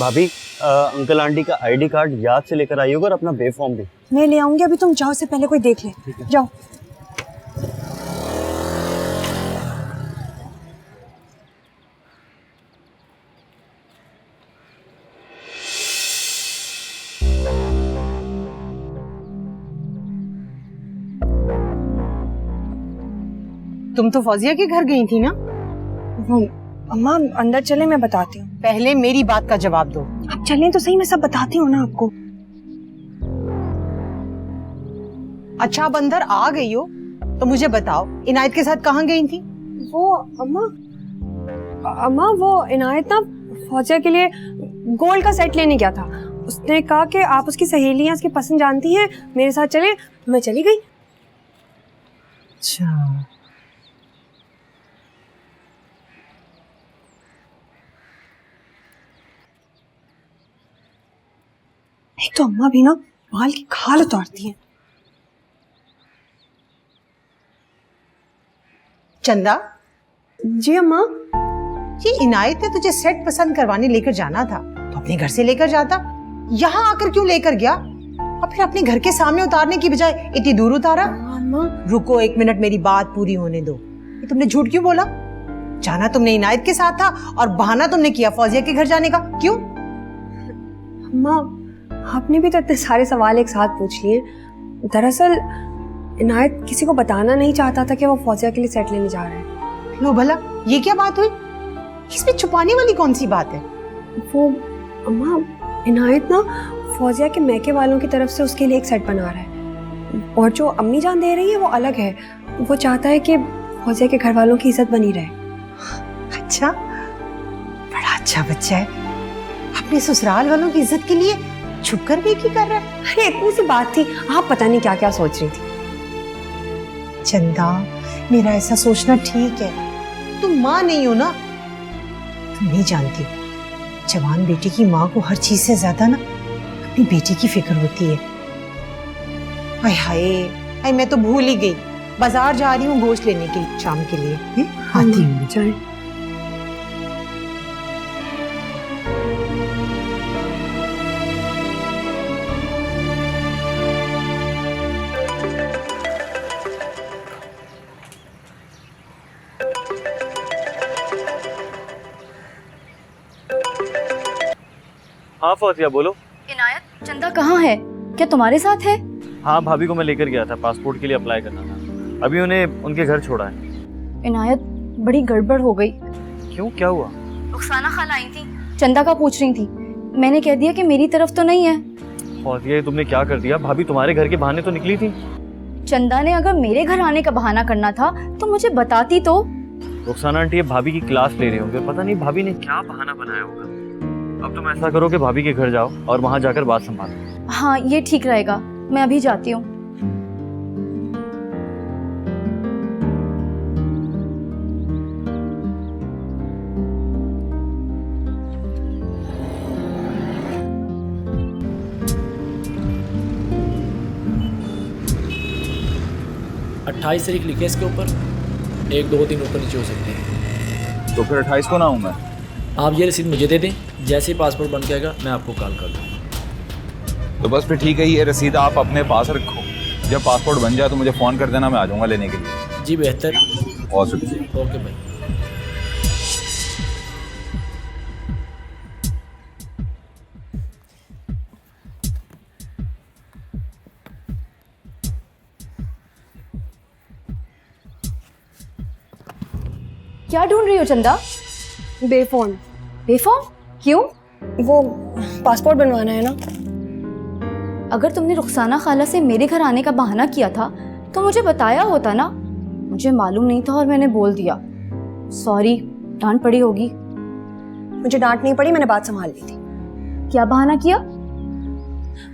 भाभी uncle aunty का ID card याद से लेकर आई होगा और अपना बे फॉर्म भी। मैं ले आऊंगी, अभी तुम जाओ, से पहले कोई देख ले। जाओ। तुम तो फौजिया के घर गई थी ना? अम्मा अंदर चले, मैं बताती हूँ। पहले मेरी बात का जवाब दो। आप चलें तो सही, मैं सब बताती हूँ ना आपको। अच्छा अब अंदर आ गई हो तो मुझे बताओ, इनायत के साथ कहाँ गई थी? वो अम्मा वो इनायत ना फौजिया के लिए गोल्ड का सेट लेने गया था। उसने कहा कि आप उसकी सहेलियां उसकी पसंद जानती हैं, मेरे साथ चले। मैं चली गई। अच्छा एक तो अम्मा भी ना बाल की खाल उतारती हैं। चंदा, जी अम्मा। ये इनायत ने तुझे सेट पसंद करवाने लेकर जाना था तो अपने घर से लेकर जाता, यहाँ आकर क्यों लेकर गया? और फिर अपने घर के सामने उतारने की बजाय इतनी दूर उतारा। अम्मा रुको एक मिनट, मेरी बात पूरी होने दो। ये तुमने झूठ क्यों बोला? जाना तुमने इनायत के साथ था और बहाना तुमने किया फौजिया के घर जाने का, क्यों? अम्मा आपने भी तो इतने सारे सवाल एक साथ पूछ लिए। दरअसल इनायत किसी को बताना नहीं चाहता था कि वो फौजिया के लिए सेट लेने जा रहा है। लो भला, ये क्या बात हुई? इसमें छुपाने वाली कौन सी बात है? वो अम्मा इनायत ना फौजिया के मैके वालों की तरफ से उसके लिए एक सेट बना रहा है, और जो अम्मी जान दे रही है वो अलग है। वो चाहता है कि फौजिया के घर वालों की इज्जत बनी रहे। अच्छा, बड़ा अच्छा बच्चा है, अपने ससुराल वालों की इज्जत के लिए छुप कर भी कर रहा है। अरे इतनी सी बात थी, आप पता नहीं क्या क्या सोच रही थी। चंदा, मेरा ऐसा सोचना ठीक है, तुम माँ नहीं हो ना, तुम नहीं जानती जवान बेटी की माँ को हर चीज से ज्यादा ना अपनी बेटी की फिक्र होती है। हाय हाय, मैं तो भूल ही गई, बाजार जा रही हूँ गोश्त लेने के लिए शाम के लिए। आती हूँ। जाए। हाँ फौजिया बोलो। इनायत, चंदा कहाँ है? क्या तुम्हारे साथ है? हाँ भाभी को मैं लेकर गया था, पासपोर्ट के लिए अप्लाई करना था। अभी उन्हें उनके घर छोड़ा है। इनायत, बड़ी गड़बड़ हो गई। क्यों, क्या हुआ? रुखसाना खाला आई थी, चंदा का पूछ रही थी। मैंने कह दिया कि मेरी तरफ तो नहीं है। फौजिया तुमने क्या कर दिया? भाभी तुम्हारे घर के बहाने तो निकली थी। चंदा ने अगर मेरे घर आने का बहाना करना था तो मुझे बताती तो। रुखसाना आंटी अब भाभी की क्लास ले रहे होंगे, पता नहीं भाभी ने क्या बहाना बनाया होगा। अब तुम ऐसा करो कि भाभी के घर जाओ और वहां जाकर बात संभालो। हाँ ये ठीक रहेगा, मैं अभी जाती हूँ। अट्ठाईस तारीख लिखे इसके ऊपर, 1 2 3 ऊपर नीचे हो सकते हैं। तो फिर 28 को ना आऊँ मैं? आप ये रसीद मुझे दे दें, जैसे ही पासपोर्ट बन के आएगा मैं आपको कॉल कर दूँगा। तो बस फिर ठीक है, ये रसीद आप अपने पास रखो, जब पासपोर्ट बन जाए तो मुझे फ़ोन कर देना, मैं आ जाऊँगा लेने के लिए। जी बेहतर। बहुत शुक्रिया। ओके भाई। क्या ढूंढ रही हो चंदा? बेफोन। बेफॉर्म? क्यों? वो पासपोर्ट बनवाना है ना। अगर तुमने रुखसाना खाला से मेरे घर आने का बहाना किया था तो मुझे बताया होता ना। मुझे मालूम नहीं था और मैंने बोल दिया। सॉरी, डांट पड़ी होगी। मुझे डांट नहीं पड़ी, मैंने बात संभाल ली थी। क्या बहाना किया?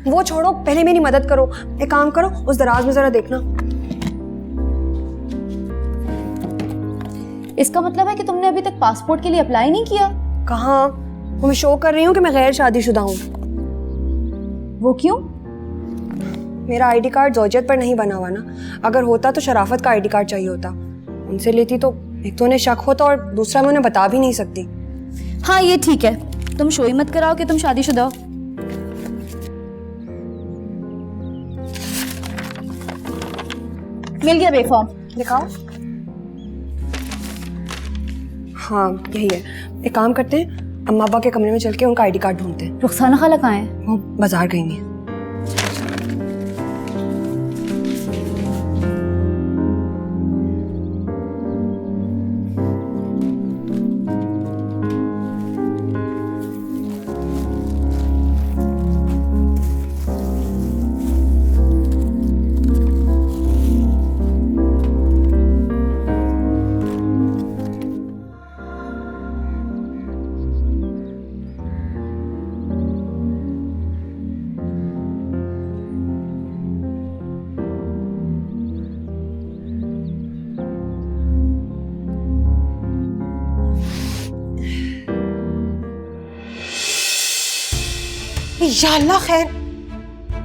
वो छोड़ो, पहले मेरी मदद करो। एक काम करो, उस दराज में जरा देखना। इसका मतलब है कि तुमने अभी तक पासपोर्ट के लिए अप्लाई नहीं किया? कहाँ, वो मैं शो कर रही हूँ कि मैं गैर शादीशुदा हूँ। वो क्यों? मेरा आईडी कार्ड ज़ौजियत पर नहीं बना हुआ ना। अगर होता तो शराफत का आईडी कार्ड चाहिए होता। उनसे लेती तो एक तो उन्हें शक होता और दूसरा मैं उन्हें बता भी नहीं सकती। हाँ ये ठीक है, तुम शो ही मत कराओ कि तुम शादीशुदा हो। मिल गया बेफॉर्म। दिखाओ। हाँ यही है। एक काम करते हैं, अम्मा अब्बा के कमरे में चल के उनका आईडी कार्ड ढूंढते हैं। रुखसाना खाला कहाँ है? वो बाजार गई नहीं। या अल्लाह खैर,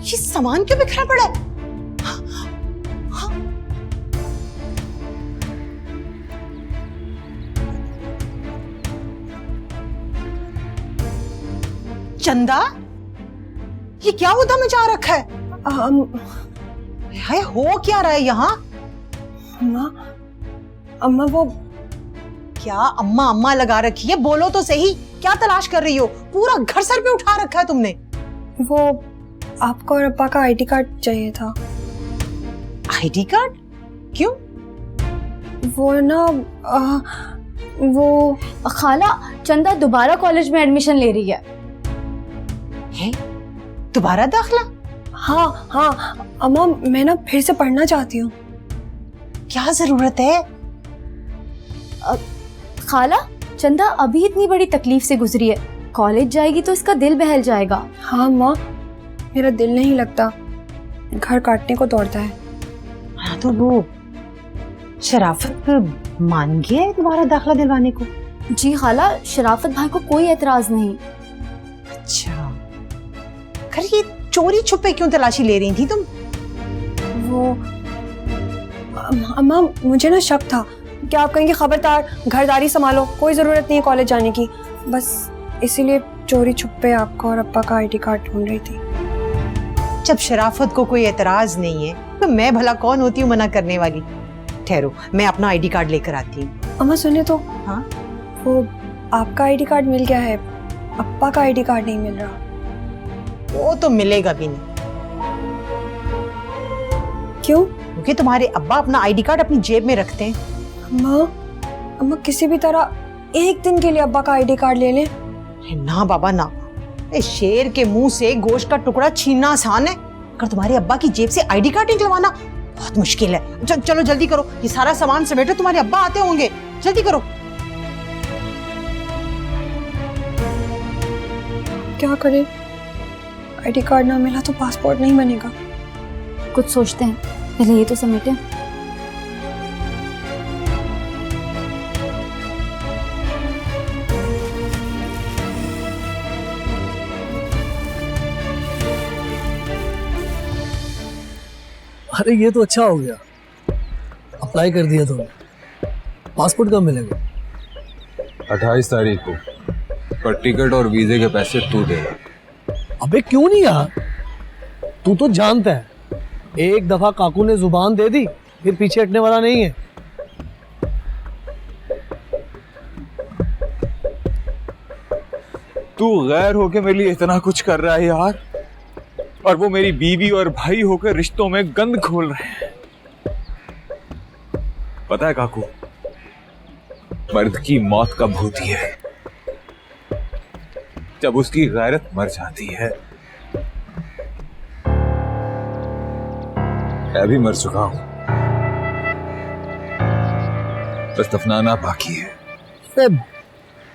ये सामान क्यों बिखरा पड़ा है? चंदा, ये क्या उधम मचा रखा है? हाय, हो क्या रहा है यहाँ? अम्मा अम्मा वो क्या अम्मा अम्मा लगा रखी है? बोलो तो सही, क्या तलाश कर रही हो? पूरा घर सर पे उठा रखा है तुमने। वो आपका और अब्बा का आईडी कार्ड चाहिए था। ID card? क्यों? वो ना वो खाला, चंदा दोबारा कॉलेज में एडमिशन ले रही है। दोबारा दाखिला? हाँ हाँ अम्मा, मैं ना फिर से पढ़ना चाहती हूँ। क्या जरूरत है? खाला, चंदा अभी इतनी बड़ी तकलीफ से गुजरी है, कॉलेज जाएगी तो इसका दिल बहल जाएगा। हाँ माँ, मेरा दिल नहीं लगता, घर काटने को दौड़ता है। हाँ तो वो शराफत मान गया है दोबारा दाखिला दिलवाने को? जी खाला, शराफत भाई को कोई एतराज नहीं। अच्छा, खैर ये चोरी छुपे क्यों तलाशी ले रही थी तुम? वो अम्मा, मुझे ना शक था कि आप कहेंगे खबरदार घरदारी संभालो, कोई जरूरत नहीं है कॉलेज जाने की, बस इसीलिए चोरी छुपे आपका और अब्बा का आईडी कार्ड ढूंढ रही थी। जब शराफत को कोई एतराज नहीं है तो मैं भला कौन होती हूँ मना करने वाली? ठहरो, मैं अपना आईडी कार्ड लेकर आती हूँ। अम्मा सुनिए तो। हाँ? वो आपका आईडी कार्ड मिल गया है, अब्बा का आईडी कार्ड नहीं मिल रहा। वो तो मिलेगा भी नहीं। क्यों? क्योंकि तुम्हारे अब्बा अपना आईडी कार्ड अपनी जेब में रखते हैं। अम्मा किसी भी तरह एक दिन के लिए अब्बा का आईडी कार्ड ले लें। ना बाबा ना, इस शेर के मुंह से गोश्त का टुकड़ा छीनना आसान है, अगर तुम्हारे अब्बा की जेब से आईडी कार्ड निकलवाना बहुत मुश्किल है। चलो जल्दी करो, ये सारा सामान समेटो, तुम्हारे अब्बा आते होंगे, जल्दी करो। क्या करें, आईडी कार्ड ना मिला तो पासपोर्ट नहीं बनेगा। कुछ सोचते हैं, पहले ये तो समेटे। अरे ये तो अच्छा हो गया, अप्लाई कर दिया तुमने। पासपोर्ट कब मिलेगा? 28 तारीख को, पर टिकट और वीजे के पैसे तू देगा। अबे क्यों नहीं यार, तू तो जानता है एक दफा काकू ने जुबान दे दी फिर पीछे हटने वाला नहीं है। तू गैर होके मेरे लिए इतना कुछ कर रहा है यार, और वो मेरी बीवी और भाई होकर रिश्तों में गंद खोल रहे हैं। पता है काकू, मर्द की मौत कब होती है? जब उसकी गैरत मर जाती है। मैं भी मर चुका हूं, बस दफनाना बाकी है।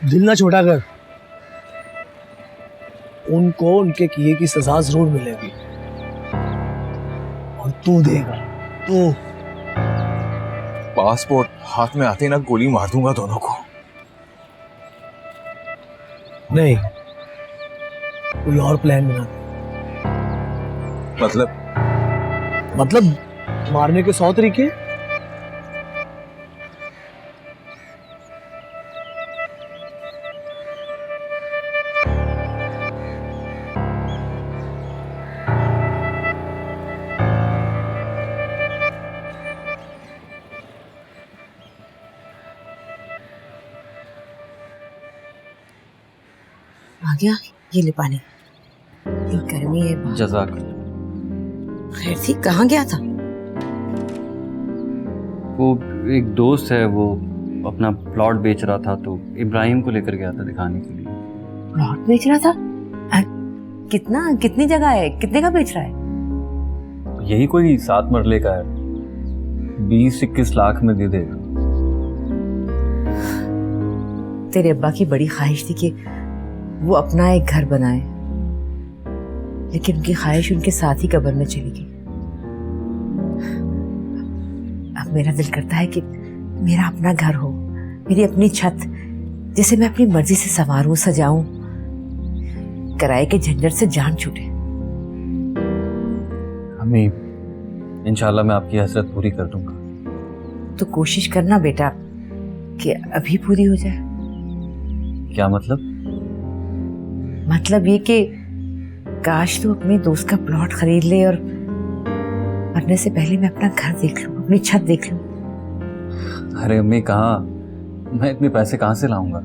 दिल ना छोटा कर, उनको उनके किए की सजा जरूर मिलेगी, और तू देगा। तू पासपोर्ट हाथ में आते ना गोली मार दूंगा दोनों को। नहीं, कोई और प्लान बना। मतलब मारने के 100 तरीके। गया, ये ले पानी। ये गर्मी है बाहर। जज़ाक। खैर थी, कहाँ गया था? वो एक दोस्त है, वो अपना प्लॉट बेच रहा था, तो इब्राहिम को लेकर गया था दिखाने के लिए। प्लॉट बेच रहा था? कितनी जगह है, कितने का बेच रहा है? यही कोई 7 मरले का है, 20-21 लाख में दे देगा। तेरे अब्बा की बड़ी ख्वाहिश थी कि वो अपना एक घर बनाए, लेकिन उनकी ख्वाहिश उनके साथ ही कब्र में चली गई। अब मेरा दिल करता है कि मेरा अपना घर हो, मेरी अपनी छत, जिसे मैं अपनी मर्जी से संवारूं, सजाऊं, किराए के झंझट से जान छूटे। अम्मी, इंशाल्लाह मैं आपकी हसरत पूरी कर दूंगा। तो कोशिश करना बेटा कि अभी पूरी हो जाए। क्या मतलब? मतलब ये कि काश तू अपने दोस्त का प्लॉट खरीद ले और मरने से पहले मैं अपना घर देख लूं, अपनी छत देख लूं। अरे अम्मी, कहाँ, मैं इतने पैसे कहाँ से लाऊंगा?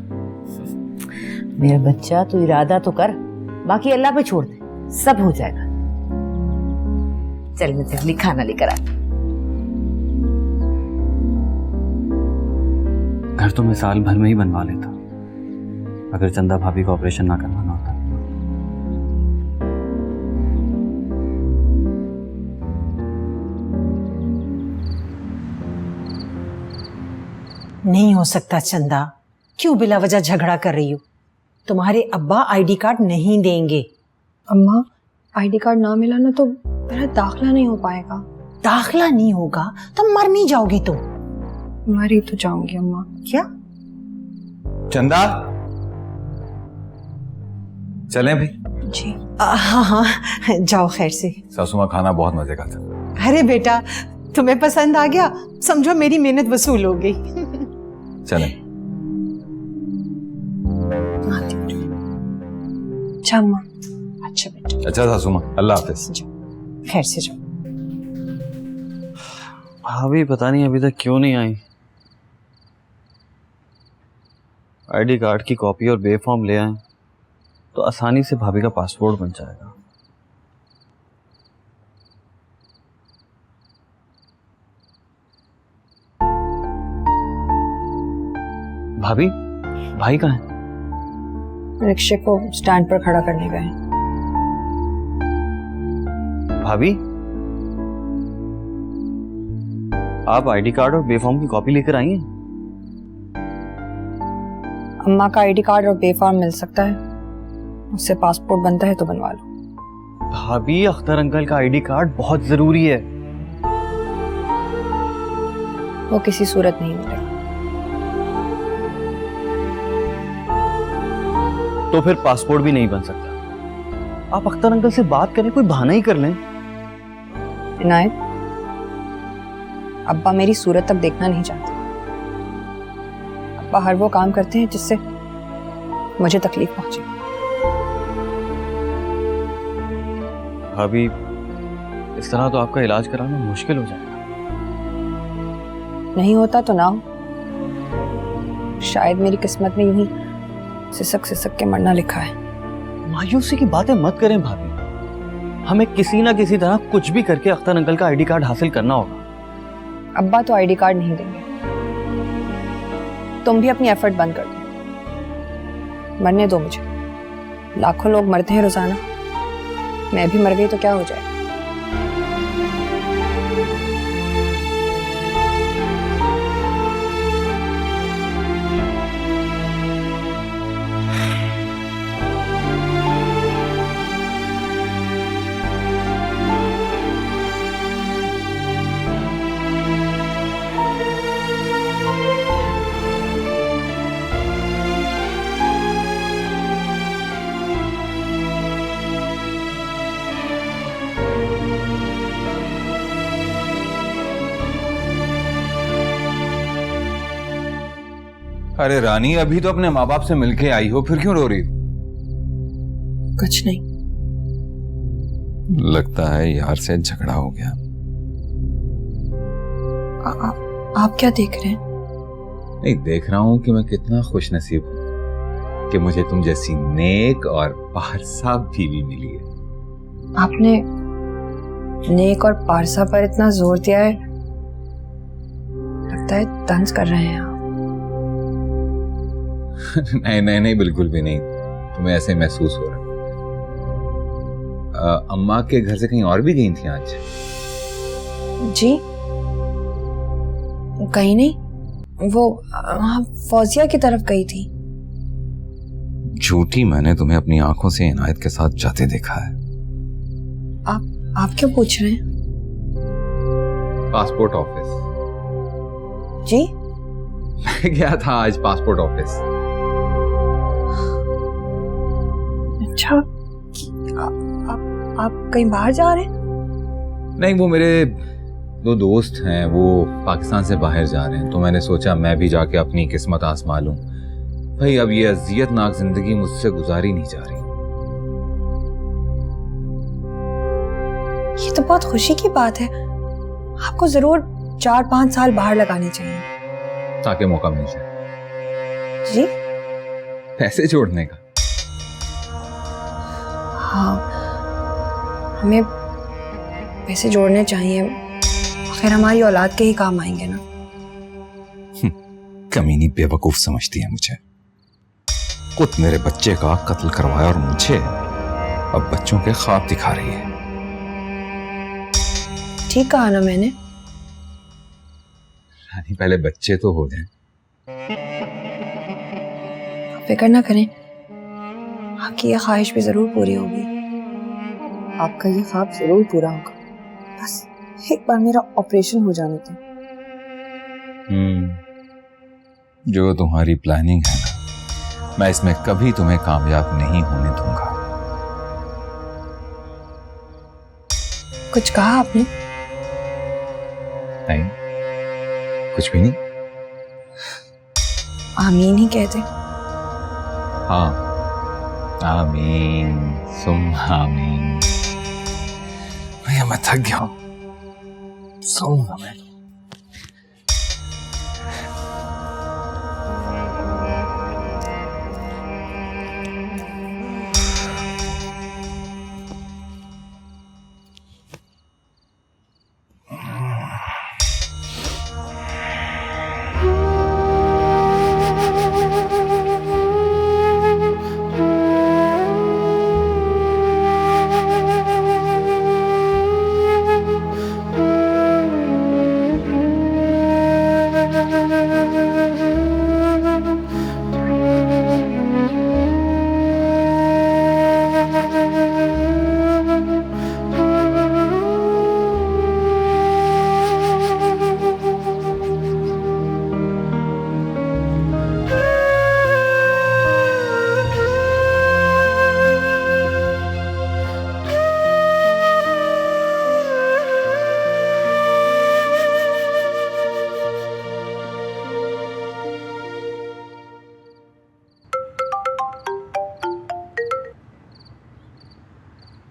मेरा बच्चा, तू इरादा तो कर, बाकी अल्लाह पे छोड़ दे, सब हो जाएगा। चल मैं तेरे लिए खाना लेकर आ। घर तो मैं साल भर में ही बनवा लेता, अगर चंदा भाभी को ऑपरेशन ना करवाना होता। नहीं हो सकता चंदा, क्यों बिला वजह झगड़ा कर रही हो? तुम्हारे अब्बा आईडी कार्ड नहीं देंगे। अम्मा, आईडी कार्ड ना मिला ना तो मेरा दाखिला नहीं हो पाएगा। दाखिला नहीं होगा तो मर नहीं जाओगी तुम। मर ही तो जाऊंगी अम्मा। क्या? चंदा, चलें भी? जी। हाँ हाँ, जाओ खैर से। सासू माँ खाना बहुत मजे का था। अरे बेटा, तुम्हें पसंद आ गया, समझो मेरी मेहनत वसूल हो गई। चलें। अच्छा अम्मा। अच्छा बेटा, अच्छा सासू माँ, अल्लाह हाफिज। जाओ खैर से जाओ। भाभी पता नहीं अभी तक क्यों नहीं आई। आईडी कार्ड की कॉपी और बे फॉर्म ले आए तो आसानी से भाभी का पासपोर्ट बन जाएगा। भाभी, भाई कहाँ है? रिक्शे को स्टैंड पर खड़ा करने गए। भाभी, आप आईडी कार्ड और बे फॉर्म की कॉपी लेकर आई हैं? अम्मा का आईडी कार्ड और बे फॉर्म मिल सकता है, उससे पासपोर्ट बनता है तो बनवा लो। भाभी, अख्तर अंकल का आईडी कार्ड बहुत जरूरी है। वो किसी सूरत नहीं मिलेगा। तो फिर पासपोर्ट भी नहीं बन सकता। आप अख्तर अंकल से बात करें, कोई बहाना ही कर लें। इनायत, अब्बा मेरी सूरत तक देखना नहीं चाहते। अब्बा हर वो काम करते हैं जिससे मुझे तकलीफ पहुंचे। भाभी, इस तरह तो आपका इलाज कराना मुश्किल हो जाएगा। नहीं होता तो ना हो, शायद मेरी किस्मत में यूं ही सिसक सिसक के मरना लिखा है। मायूसी की बातें मत करें भाभी, हमें किसी ना किसी तरह कुछ भी करके अख्तर अंकल का आईडी कार्ड हासिल करना होगा। अब्बा तो आईडी कार्ड नहीं देंगे। तुम भी अपनी एफर्ट बंद कर दो, मरने दो मुझे। लाखों लोग मरते हैं रोजाना, मैं भी मर गई तो क्या हो जाए। अरे रानी, अभी तो अपने माँ बाप से मिलके आई हो, फिर क्यों रो रही हो? कुछ नहीं। लगता है यार से झगड़ा हो गया। आप क्या देख रहे हैं? नहीं, देख रहा हूं कि मैं कितना खुशनसीब हूं कि मुझे तुम जैसी नेक और पारसा बीवी मिली है। आपने नेक और पारसा पर इतना जोर दिया है, लगता है तंज कर रहे हैं आप। नहीं नहीं नहीं, बिल्कुल भी नहीं, तुम्हें ऐसे महसूस हो रहा है। अम्मा के घर से कहीं और भी गई थी आज? जी कहीं नहीं, वो वहाँ फौजिया की तरफ गई थी। झूठी, मैंने तुम्हें अपनी आंखों से इनायत के साथ जाते देखा है। आप क्यों पूछ रहे हैं? पासपोर्ट ऑफिस जी मैं गया था आज पासपोर्ट ऑफिस। अच्छा, आप कहीं बाहर जा रहे हैं? नहीं, वो मेरे दो दोस्त हैं, वो पाकिस्तान से बाहर जा रहे हैं, तो मैंने सोचा मैं भी जाके अपनी किस्मत आजमा लूं। भाई अब ये अजियतनाक जिंदगी मुझसे गुजारी नहीं जा रही। ये तो बहुत खुशी की बात है। आपको जरूर 4-5 साल बाहर लगाने चाहिए। ताकि मौका मिल जाए जी पैसे जोड़ने का। हाँ, हमें पैसे जोड़ने चाहिए, आखिर हमारी औलाद के ही काम आएंगे ना। कमीनी बेवकूफ समझती है मुझे। खुद मेरे बच्चे का कत्ल करवाया और मुझे अब बच्चों के ख्वाब दिखा रही है। ठीक कहा ना मैंने। रानी, पहले बच्चे तो हो जाएं। फिक्र ना करें, आपकी ये ख्वाहिश भी जरूर पूरी होगी। आपका ये ख्वाब जरूर पूरा होगा, बस एक बार मेरा ऑपरेशन हो जाने दो। जो तुम्हारी प्लानिंग है ना, मैं इसमें कभी तुम्हें कामयाब नहीं होने दूंगा। कुछ कहा आपने? नहीं, कुछ भी नहीं। आमीन ही कहते। हाँ, आमीन सुम आमीन। भैया मैं थक गया हूं, सोऊंगा मैं।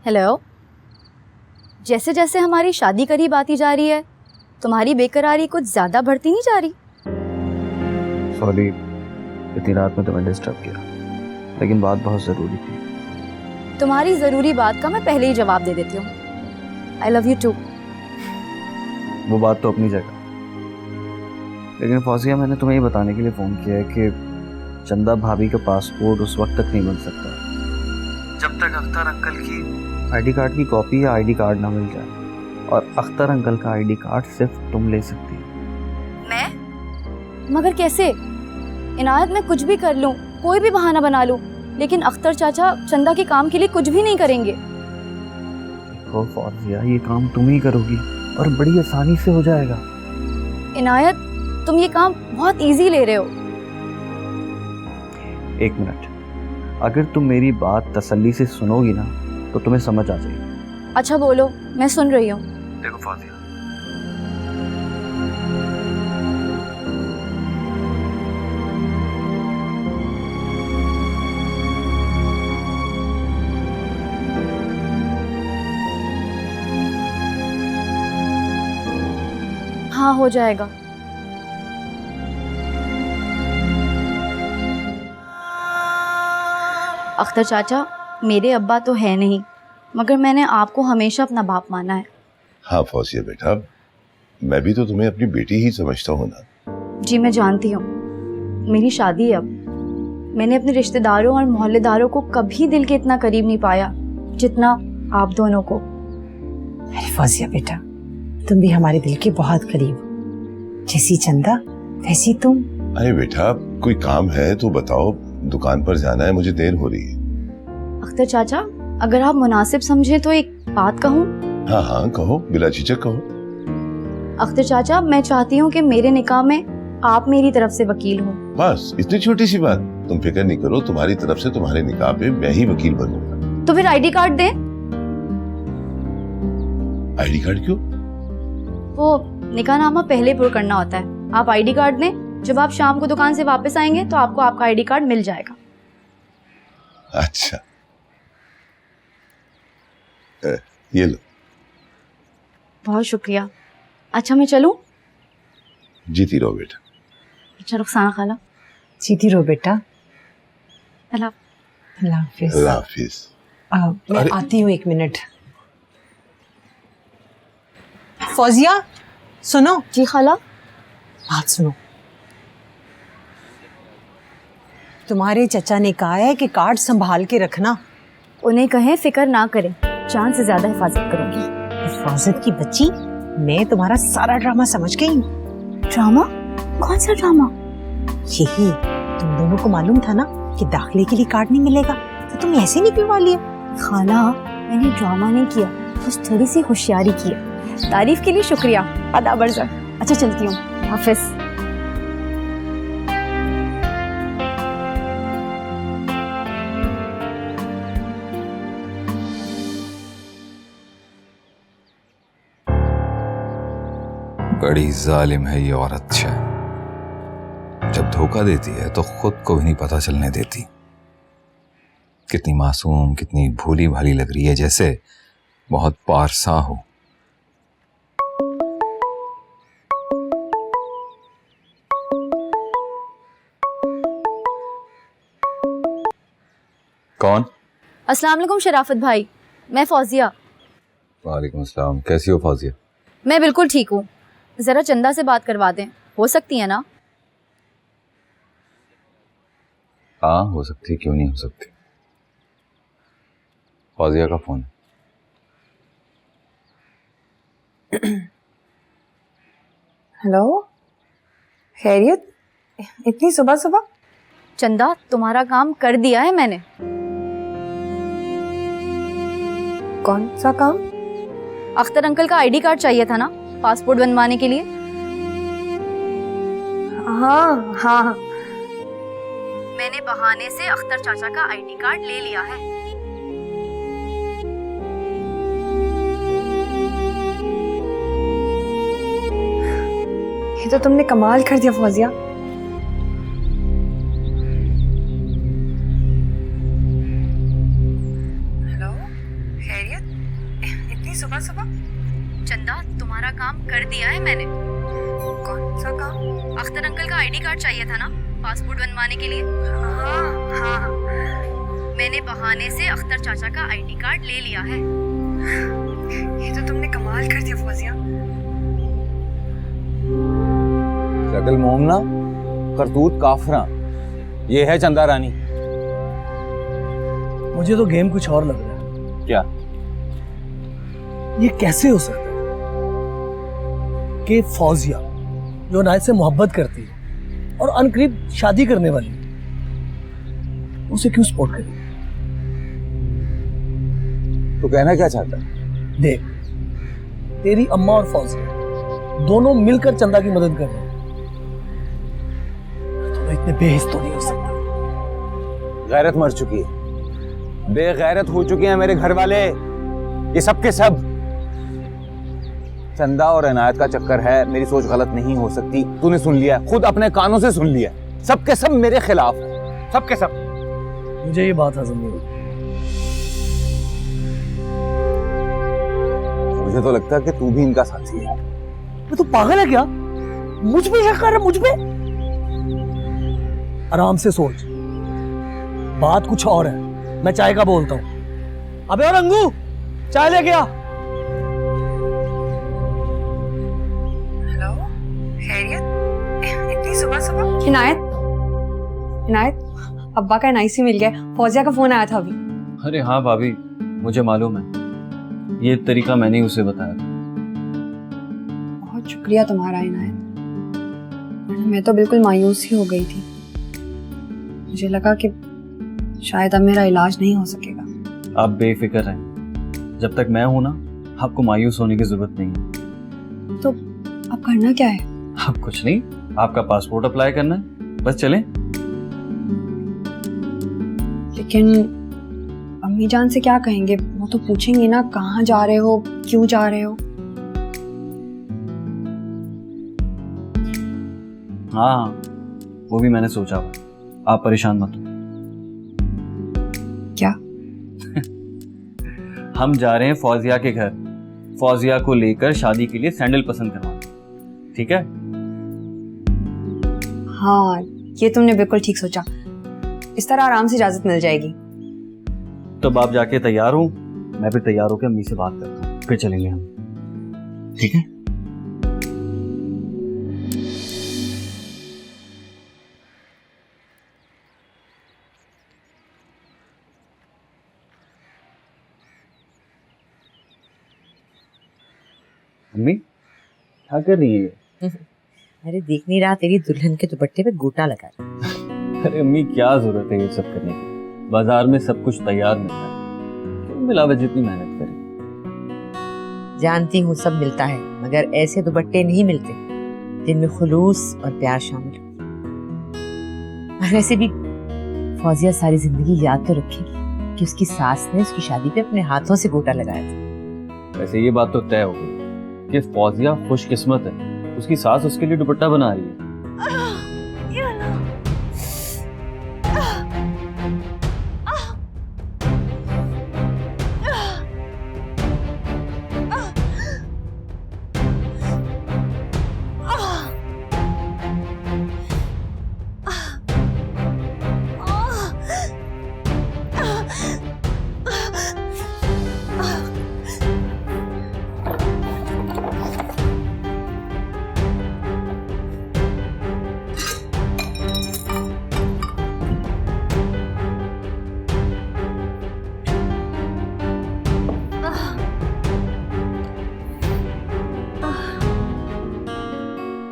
हेलो। जैसे जैसे हमारी शादी करीब आती जा रही है, तुम्हारी बेकरारी कुछ ज्यादा बढ़ती नहीं जा रही? सॉरी, इतनी रात में तुम्हें डिस्टर्ब किया, लेकिन बात बहुत ज़रूरी थी। तुम्हारी ज़रूरी बात का मैं पहले ही जवाब दे देती हूँ। I love you too. वो बात तो अपनी जगह, लेकिन फौजिया मैंने तुम्हें ये बताने के लिए फ़ोन किया है कि चंदा भाभी का पासपोर्ट उस वक्त तक नहीं बन सकता जब तक अख्तर अंकल की आईडी कार्ड की कॉपी या आईडी कार्ड ना मिल जाए, और अख्तर अंकल का आईडी कार्ड सिर्फ तुम ले सकती हो। मैं? मगर कैसे? इनायत मैं कुछ भी कर लूँ, कोई भी बहाना बना लूँ, लेकिन अख्तर चाचा चंदा के काम के लिए कुछ भी नहीं करेंगे। देखो फौजिया, ये काम तुम ही करोगी और बड़ी आसानी से हो जाएगा। इनायत, तुम ये काम बहुत इजी ले रहे हो। एक मिनट, अगर तुम मेरी बात तसल्ली से सुनोगी ना तो तुम्हें समझ आ जाएगी। अच्छा बोलो, मैं सुन रही हूँ। देखो फौजिया, हाँ हो जाएगा। अख्तर चाचा, मेरे अब्बा तो है नहीं, मगर मैंने आपको हमेशा अपना बाप माना है। हाँ फौजिया बेटा, मैं भी तो तुम्हें अपनी बेटी ही समझता हूँ ना। जी मैं जानती हूँ, मेरी शादी है अब। मैंने अपने रिश्तेदारों और मोहल्लेदारों को कभी दिल के इतना करीब नहीं पाया जितना आप दोनों को। अरे फौजिया बेटा, तुम भी हमारे दिल के बहुत करीब हो। जैसी चंदा वैसी तुम। अरे बेटा, कोई काम है तो बताओ, दुकान पर जाना है, मुझे देर हो रही है। अख्तर चाचा, अगर आप मुनासिब समझे तो एक बात कहूँ? हाँ हाँ कहो, बिला झिझक कहो। अख्तर चाचा, मैं चाहती हूँ कि मेरे निकाह में आप मेरी तरफ से वकील हो। बस इतनी छोटी सी बात, तुम फिक्र नहीं करो, तुम्हारी तरफ से तुम्हारे निकाह पे मैं ही वकील बनूंगा। तो फिर आईडी कार्ड दे। आईडी कार्ड क्यों? वो निकाहनामा पहले पुर करना होता है, आप आईडी कार्ड दें। जब आप शाम को दुकान से वापस आएंगे तो आपको आपका आईडी कार्ड मिल जाएगा। अच्छा, ये लो। बहुत शुक्रिया। अच्छा मैं चलूं? जीती रहो बेटा। अच्छा रुखसाना खाला, जीती रहो बेटा। अल्लाह। अल्लाह हाफिज। अल्लाह हाफिज। मैं अरे- आती हूँ, एक मिनट। फौजिया सुनो। जी खाला। बात सुनो। तुम्हारे चचा ने कहा है कि कार्ड संभाल के रखना। उन्हें कहें फिक्र ना करें, जान से ज्यादा हिफाजत करूंगी। हिफाजत की बच्ची, मैं तुम्हारा सारा ड्रामा समझ गई। ड्रामा? कौन सा ड्रामा? यही, तुम दोनों को मालूम था ना कि दाखिले के लिए कार्ड नहीं मिलेगा, तो तुम ऐसे नहीं पिलवा लिया। खाला, मैंने ड्रामा नहीं किया, बस थोड़ी सी होशियारी की है। तारीफ के लिए शुक्रिया, अदा बरजा। अच्छा चलती हूँ, हाफिज। बड़ी जालिम है ये औरत। जब धोखा देती है तो खुद को भी नहीं पता चलने देती। कितनी मासूम, कितनी भोली भाली लग रही है, जैसे बहुत पारसा हो। कौन? अस्सलाम वालेकुम शराफत भाई, मैं फौजिया। वालेकुम अस्सलाम। कैसी हो फौजिया? मैं बिल्कुल ठीक हूँ। जरा चंदा से बात करवा दें, हो सकती है ना? हाँ हो सकती, क्यों नहीं हो सकती। फौजिया का फोन। हेलो, खैरियत? इतनी सुबह सुबह? चंदा, तुम्हारा काम कर दिया है मैंने। कौन सा काम? अख्तर अंकल का आईडी कार्ड चाहिए था ना, पासपोर्ट बनवाने के लिए। हाँ हाँ, मैंने बहाने से अख्तर चाचा का आईडी कार्ड ले लिया है। ये तो तुमने कमाल कर दिया फौजिया। हेलो, खैरियत? इतनी सुबह सुबह? चंदा, तुम्हारा काम कर दिया है मैंने। कौन सा काम? अख्तर अंकल का आईडी कार्ड चाहिए था ना, पासपोर्ट बनवाने के लिए। हाँ हाँ, मैंने बहाने से अख्तर चाचा का आईडी कार्ड ले लिया है। ये तो तुमने कमाल कर दिया फौजिया। शक्ल मोमना, करतूत काफरा, ये है चंदा रानी। मुझे तो गेम कुछ और लग रहा है। क्या? ये कैसे हो सकता है कि फौजिया जो नायत से मोहब्बत करती है और अनकरीब शादी करने वाली है, उसे क्यों सपोर्ट करी? तो कहना क्या चाहता है? देख, तेरी अम्मा और फौजिया दोनों मिलकर चंदा की मदद कर रहे हैं, तो इतने बेहिस तो नहीं हो सकते। गैरत मर चुकी है, बेगैरत हो चुके हैं मेरे घर वाले, ये सब के सब। चंदा और इनायत का चक्कर है, मेरी सोच गलत नहीं हो सकती। तूने सुन लिया, खुद अपने कानों से सुन लिया। सब के सब मेरे खिलाफ है, सब के सब। मुझे ये बात हजम नहीं होती। मुझे तो लगता है कि तू भी इनका साथी है। तू पागल है क्या? मुझ पे शक कर रहा है? मुझ पे? आराम से सोच, बात कुछ और है। मैं चाय का बोलता हूँ। अबे और अंगू, चाय लेके आ। हेलो, खैरियत? इतनी सुबह सुबह? इनायत, इनायत, अब्बा का एनआईसी मिल गया। फौजिया का फोन आया था अभी। अरे हाँ भाभी, मुझे मालूम है, ये तरीका मैंने ही उसे बताया था। बहुत शुक्रिया तुम्हारा इनायत, वरना मैं तो बिल्कुल मायूस ही हो गई थी। मुझे लगा कि शायद अब मेरा इलाज नहीं हो सकेगा। आप बेफिक्र रहें, जब तक मैं हूं ना, आपको मायूस होने की जरूरत नहीं है। तो अब करना क्या है? अब कुछ नहीं, आपका पासपोर्ट अप्लाई करना है, बस चलें। लेकिन अम्मी जान से क्या कहेंगे? वो तो पूछेंगी ना, कहाँ जा रहे हो, क्यों जा रहे हो? हाँ, वो भी मैंने सोचा हुआ, आप परेशान मत हो। क्या? हम जा रहे हैं फौजिया के घर, फौजिया को लेकर शादी के लिए सैंडल पसंद करवाने, ठीक है? हाँ, ये तुमने बिल्कुल ठीक सोचा। इस तरह आराम से इजाजत मिल जाएगी। तो आप जाके तैयार हो, मैं भी तैयार होकर अम्मी से बात करता हूँ, फिर चलेंगे हम, ठीक है? अम्मी क्या कर रही है? अरे देख नहीं रहा तेरी दुल्हन के दुपट्टे पे गोटा लगा है। अरे अम्मी क्या जरूरत है ये सब करने की, बाजार में सब कुछ तैयार मिलता है, क्यों मिलावट जितनी मेहनत करें। जानती हूँ सब मिलता है, मगर ऐसे दुपट्टे नहीं मिलते जिनमें खुलूस और प्यार शामिल हो। और वैसे भी फौजिया सारी जिंदगी याद तो रखेगी कि उसकी सास ने उसकी शादी पे अपने हाथों से गोटा लगाया था। वैसे ये बात तो तय हो गई कि फौजिया खुशकिस्मत है, उसकी सास उसके लिए दुपट्टा बना रही है।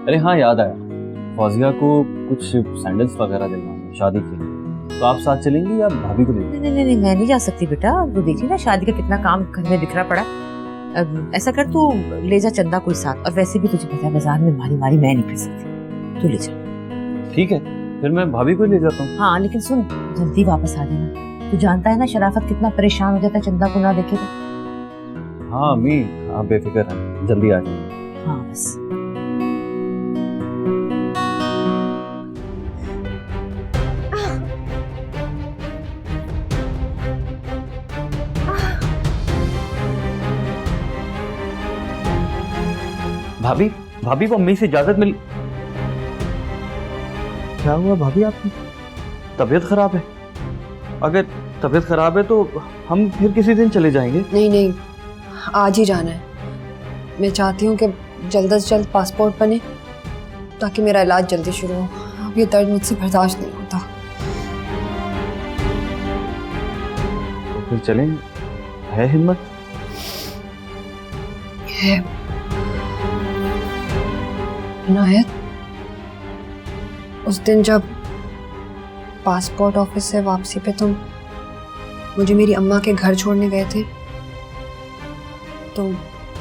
अरे हाँ, याद आया, फौजिया को कुछ सैंडल्स वगैरह दिलवाना है शादी के लिए, तो आप साथ चलेंगी या भाभी को ले? नहीं नहीं नहीं, मैं नहीं जा सकती बेटा। वो देखी ना शादी का कितना काम घर में बिखरा पड़ा। ऐसा कर तू ले जा चंदा कोई साथ, और वैसे भी तुझे पता है बाजार में मारी मारी मैं नहीं फिर सकती, तू ले जा। ठीक है, फिर मैं भाभी को ले जाता हूँ। हाँ लेकिन सुन, जल्दी वापस आ जाना। तू जानता है ना शराफत कितना परेशान हो जाता है चंदा को ना देखे तो। हाँ अम्मी, आप बेफिक्र हैं, जल्दी आ जाएंगे। हाँ बस। भाभी, भाभी को अम्मी से इजाजत मिल। क्या हुआ भाभी, आपकी तबीयत खराब है? अगर तबीयत खराब है तो हम फिर किसी दिन चले जाएंगे। नहीं नहीं, आज ही जाना है। मैं चाहती हूँ कि जल्द से जल्द पासपोर्ट बने ताकि मेरा इलाज जल्दी शुरू हो। अब ये दर्द मुझसे बर्दाश्त नहीं होता। तो फिर चलेंगे, है हिम्मत? है इनायत, उस दिन जब पासपोर्ट ऑफिस से वापसी पे तुम मुझे मेरी अम्मा के घर छोड़ने गए थे, तो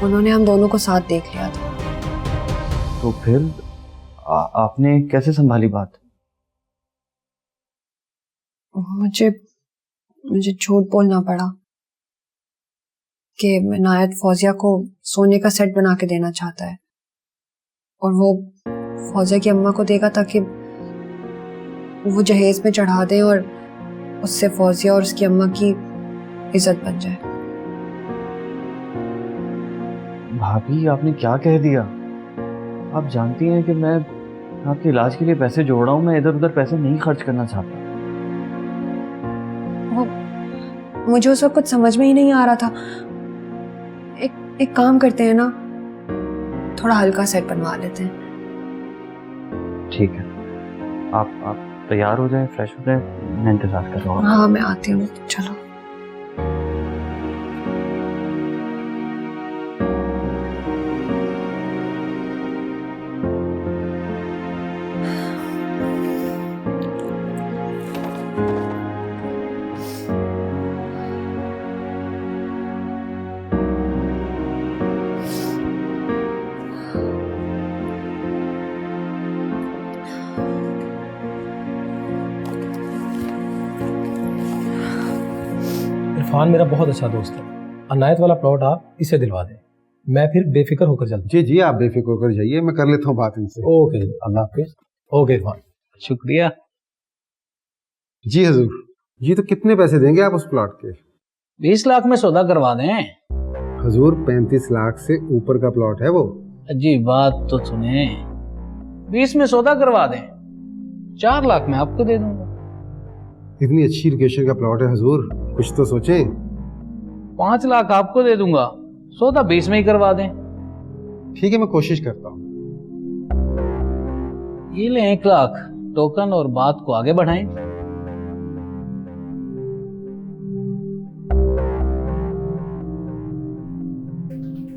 उन्होंने हम दोनों को साथ देख लिया था। तो फिर आपने कैसे संभाली बात? मुझे मुझे झूठ बोलना पड़ा कि इनायत फौजिया को सोने का सेट बना के देना चाहता है, और वो फौजिया की अम्मा को देगा ताकि वो जहेज में चढ़ा दें और उससे फौजिया और उसकी अम्मा की इज्जत बन जाए। भाभी, आपने क्या कह दिया? आप जानती हैं कि मैं आपके इलाज के लिए पैसे जोड़ रहा हूँ, मैं इधर उधर पैसे नहीं खर्च करना चाहता। मुझे उस वक्त कुछ समझ में ही नहीं आ रहा था। एक काम करते हैं ना, थोड़ा हल्का सेट बनवा लेते हैं। ठीक है, आप तैयार हो जाएं, फ्रेश हो जाएं, मैं इंतजार कर रहा हूँ। हाँ मैं आती हूँ, चलो। इरफान मेरा बहुत अच्छा दोस्त है। अनायत वाला प्लॉट आप इसे दिलवा दें, मैं फिर बेफिक्र होकर चलता जी जी, आप बेफिक्र होकर जाइए, मैं कर लेता हूँ बात इनसे। ओके, अल्लाह हाफिज। ओके इरफान, शुक्रिया। जी हजूर। जी तो कितने पैसे देंगे आप उस प्लॉट के? 20 लाख में सौदा करवा दें। हजूर 35 लाख से ऊपर का प्लॉट है वो। जी बात तो सुने, 20 में सौदा करवा दें, 4 लाख में आपको दे दूंगा। इतनी अच्छी लोकेशन का प्लॉट है हजूर, कुछ तो सोचें। 5 लाख आपको दे दूंगा, सौदा 20 में ही करवा दें। ठीक है, मैं कोशिश करता हूँ। ये ले 1 लाख टोकन और बात को आगे बढ़ाएं।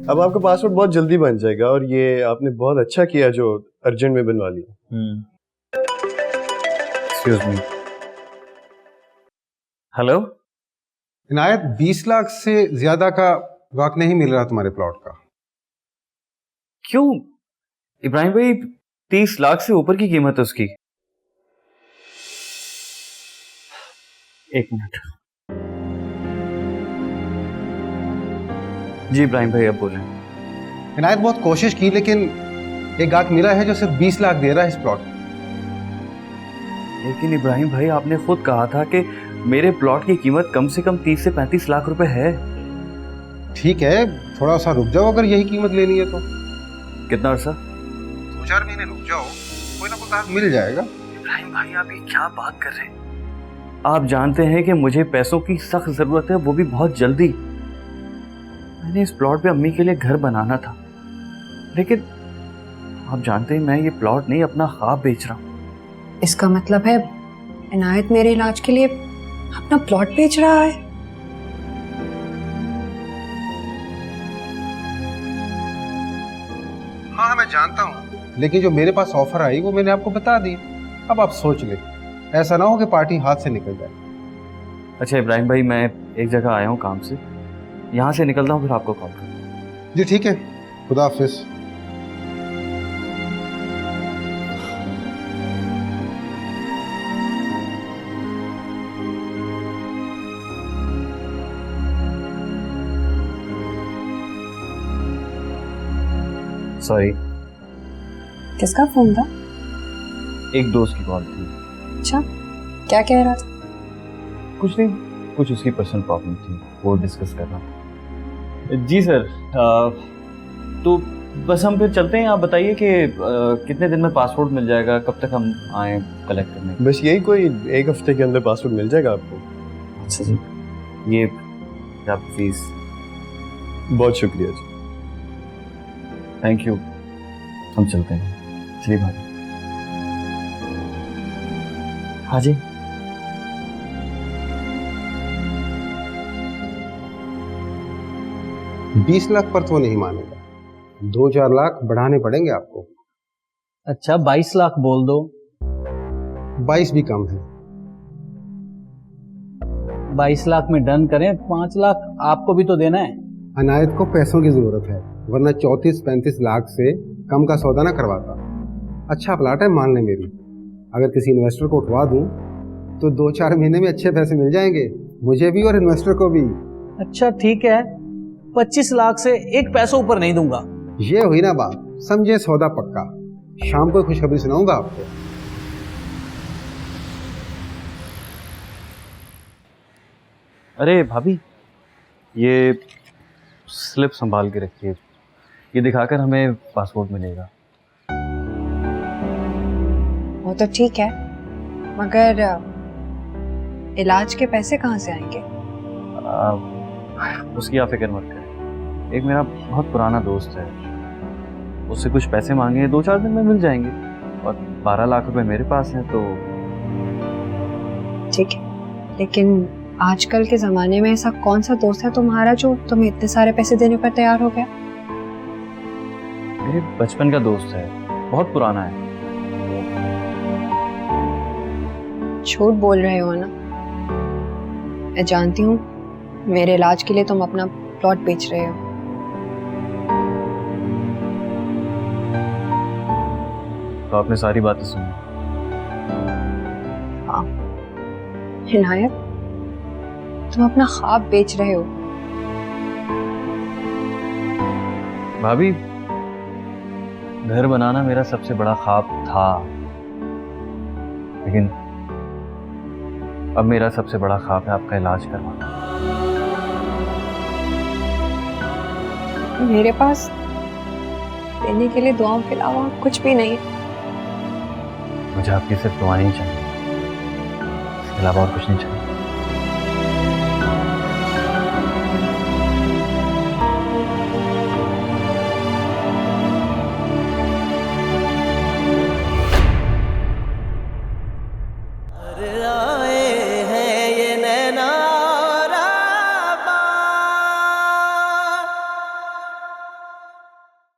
अब आपका पासपोर्ट बहुत जल्दी बन जाएगा और ये आपने बहुत अच्छा किया जो अर्जेंट में बनवा लिया। Excuse me. हेलो इनायत, 20 लाख से ज्यादा का वाक नहीं मिल रहा तुम्हारे प्लॉट का। क्यों इब्राहिम भाई, 30 लाख से ऊपर की कीमत है उसकी। एक मिनट। जी इब्राहिम भाई, अब बोलें। इनायत, बहुत कोशिश की लेकिन एक गाहक मिला है जो सिर्फ 20 लाख दे रहा है इस प्लॉट। लेकिन इब्राहिम भाई, आपने खुद कहा था कि मेरे प्लॉट की कीमत कम से कम 30 से 35 लाख रुपए है। ठीक है, थोड़ा सा रुक जाओ, अगर यही कीमत लेनी है तो। कितना अर्सा? 2-4 महीने रुक जाओ, कोई ना कोई गाहक मिल जाएगा। इब्राहिम भाई, आप ये क्या बात कर रहे हैं? आप जानते हैं कि मुझे पैसों की सख्त जरूरत है, वो भी बहुत जल्दी। मैंने इस प्लॉट पे अम्मी के लिए घर बनाना था, लेकिन आप जानते हैं मैं ये प्लॉट नहीं, अपना ख्वाब बेच रहा हूँ। इसका मतलब है इनायत मेरे इलाज के लिए अपना प्लॉट बेच रहा है। हाँ मैं जानता हूँ, लेकिन जो मेरे पास ऑफर आई वो मैंने आपको बता दी। अब आप सोच ले, ऐसा ना हो कि पार्टी हाथ से निकल जाए। अच्छा इब्राहिम भाई, मैं एक जगह आया हूँ काम से, यहाँ से निकलता हूँ, फिर आपको कॉल करता हूँ। जी ठीक है, खुदा हाफिज। सॉरी। किसका फोन था? एक दोस्त की कॉल थी। अच्छा, क्या कह रहा था? कुछ नहीं, कुछ उसकी पर्सनल प्रॉब्लम थी, वो डिस्कस कर रहा था। जी सर, तो बस हम फिर चलते हैं। आप बताइए कि कितने दिन में पासपोर्ट मिल जाएगा, कब तक हम आए कलेक्ट करने? बस यही कोई 1 हफ्ते के अंदर पासपोर्ट मिल जाएगा आपको। अच्छा जी, ये आप फीस। बहुत शुक्रिया जी। Thank you. हम चलते हैं। चलिए भाई। हाँ जी। $20 लाख पर तो नहीं मानेगा, 2-4 लाख बढ़ाने पड़ेंगे आपको। अच्छा 22 लाख बोल दो। 22 भी कम है। 22 लाख में डन करें, 5 लाख आपको भी तो देना है। अनायत को पैसों की जरूरत है, वरना 34-35 लाख से कम का सौदा ना करवाता। अच्छा प्लाट है, मान लें मेरी। अगर किसी इन्वेस्टर को उठवा दूं तो 2-4 महीने में अच्छे पैसे मिल जाएंगे, मुझे भी और इन्वेस्टर को भी। अच्छा ठीक है, 25 लाख से 1 पैसा ऊपर नहीं दूंगा। ये हुई ना बात, समझे सौदा पक्का। शाम को खुशखबरी सुनाऊंगा आपको। अरे भाभी, ये स्लिप संभाल के रखिए, ये दिखाकर हमें पासपोर्ट मिलेगा। वो तो ठीक है, मगर इलाज के पैसे कहाँ से आएंगे? उसकी आप फिक्र मत करें। एक मेरा बहुत पुराना दोस्त है, उससे कुछ पैसे मांगे, 2-4 दिन में मिल जाएंगे, और 12 लाख रुपए मेरे पास हैं तो। ठीक है, लेकिन आजकल के ज़माने में ऐसा कौन सा दोस्त है तुम्हारा जो तुम्हें इतने सारे पैसे देने पर तैयार हो गया? मेरे बचपन का दोस्त है, बहुत पुराना है। झूठ बोल रहे हो ना? मैं जानती हूँ, मेरे इलाज के लिए तुम अपना प्लॉट बेच रहे हो। तो आपने सारी बातें सुनी? हाँ इनायत, तुम अपना ख्वाब बेच रहे हो। भाभी, घर बनाना मेरा सबसे बड़ा ख्वाब था, लेकिन अब मेरा सबसे बड़ा ख्वाब है आपका इलाज करवाना। मेरे पास देने के लिए दुआओं के अलावा कुछ भी नहीं है। मुझे आपकी सिर्फ दुआएं ही चाहिए, इसके अलावा और कुछ नहीं चाहिए।